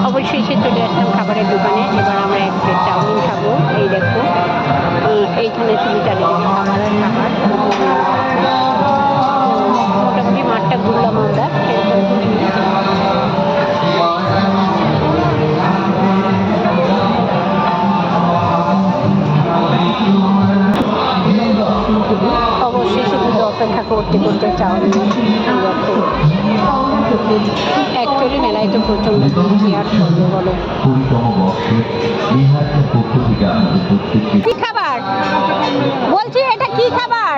অবশ্যই সে চলে আসলাম খাবারের দোকানে। এবার আমরা এক প্লেট চাউমিন খাবো। এই দেখো এইখানে শুধু চারিদিকে খাবারের খাবার। মোটামুটি মাঠটা ঘুরলাম আমরা সেরকম ঘুরিনি। অবশেষে কিন্তু অপেক্ষা করতে করতে চাউমিন অ্যাকচুয়ালি মেলায় তো প্রচণ্ড কি আর করবে বলো। কি খাবার বলছি, এটা কি খাবার?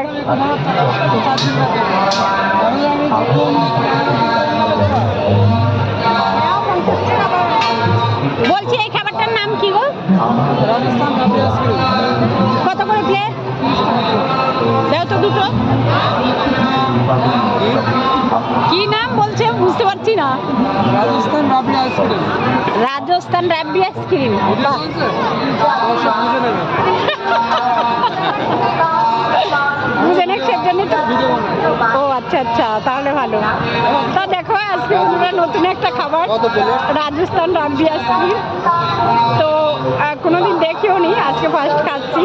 বলছি এই খাবারটার নাম কি গো? কত করে প্লেট? দাও তো দুটো। কি নাম বলছে বুঝতে পারছি না। রাজস্থান রাবড়ি আইসক্রিম। রাজস্থান রাবড়ি আইসক্রিম। বুঝে নেই সেজন্য তো। ও আচ্ছা আচ্ছা, তাহলে ভালো। তা দেখো আজকে বন্ধুরা নতুন একটা খাবার, রাজস্থান রাবড়ি আইসক্রিম। তো কোনোদিন দেখেও নি, আজকে ফার্স্ট খাচ্ছি।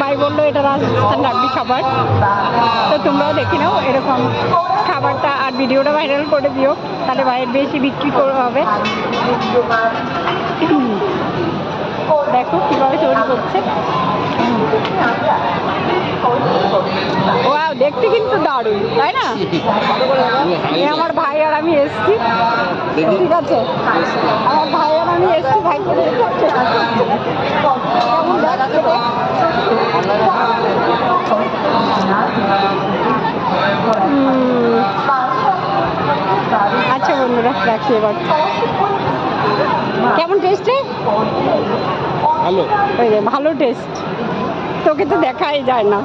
ভাই বললো এটা রাজস্থান রাবড়ি খাবার। তো তোমরাও দেখে নাও এরকম খাবারটা, আর ভিডিওটা ভাইরাল করে দিও, তাহলে ভাইয়ের বেশি বিক্রি করা হবে। দেখো কীভাবে তৈরি করছে। ওয়াও, দেখতে কিন্তু দারুণ, তাই না? আমার ভাই আর আমি এসছি, ঠিক আছে? আমার ভাই আর আমি এসছি, ভাই করে আচ্ছা বন্ধুরা রাখি এবার। কেমন টেস্টে? ভালো, ভালো টেস্ট। তোকে তো দেখাই যায় না।